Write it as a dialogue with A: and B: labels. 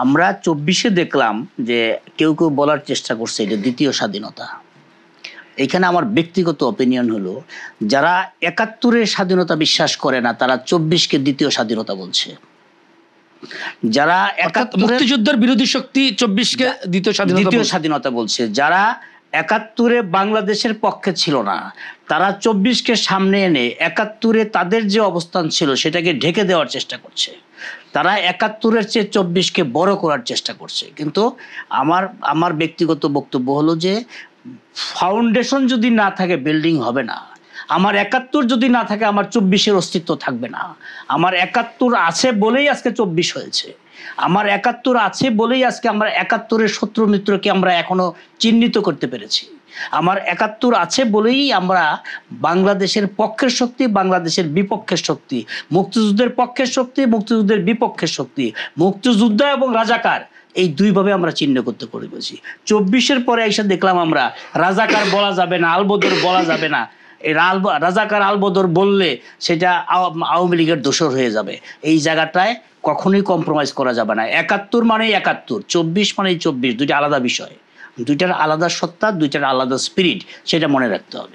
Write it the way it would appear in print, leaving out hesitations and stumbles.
A: আমরা ২৪-এ দেখলাম যে কেউ বলার চেষ্টা করছে এটা দ্বিতীয় স্বাধীনতা। এখানে আমার ব্যক্তিগত অপিনিয়ন হলো, যারা ৭১-এর স্বাধীনতা বিশ্বাস করে না তারা ২৪-কে দ্বিতীয় স্বাধীনতা বলছে। যারা ৭১
B: মুক্তিযুদ্ধের বিরোধী শক্তি ২৪-কে দ্বিতীয়
A: স্বাধীনতা বলছে, যারা ৭১-এ বাংলাদেশের পক্ষে ছিল না তারা ২৪-কে সামনে এনে ৭১-এ তাদের যে অবস্থান ছিল সেটাকে ঢেকে দেওয়ার চেষ্টা করছে। তারা ৭১-এর চেয়ে ২৪-কে বড় করার চেষ্টা করছে। কিন্তু আমার ব্যক্তিগত বক্তব্য হলো যে ফাউন্ডেশন যদি না থাকে বিল্ডিং হবে না। আমার ৭১ যদি না থাকে আমার ২৪-এর অস্তিত্ব থাকবে না। আমার ৭১ আছে বলেই আজকে ২৪ হয়েছে। আমার ৭১ আছে বলেই আজকে আমরা ৭১-এর শত্রু মিত্রকে আমরা এখনো চিহ্নিত করতে পেরেছি। আমার ৭১ আছে বলেই আমরা বাংলাদেশের পক্ষের শক্তি, বাংলাদেশের বিপক্ষের শক্তি, মুক্তিযুদ্ধের পক্ষের শক্তি, মুক্তিযুদ্ধের বিপক্ষের শক্তি, মুক্তিযোদ্ধা এবং রাজাকার, এই দুইভাবে আমরা চিহ্ন করতে পেরেছি। ২৪-এর পরে এসে দেখলাম আমরা রাজাকার বলা যাবে না, আলবদর বলা যাবে না। এই রাজাকার আলবদর বললে সেটা আওয়ামী লীগের দোষর হয়ে যাবে। এই জায়গাটায় কখনোই কম্প্রোমাইজ করা যাবে না। ৭১ মানেই ৭১, ২৪ মানেই ২৪, দুইটা আলাদা বিষয়, দুইটার আলাদা সত্তা, দুইটার আলাদা স্পিরিট, সেটা মনে রাখতে হবে।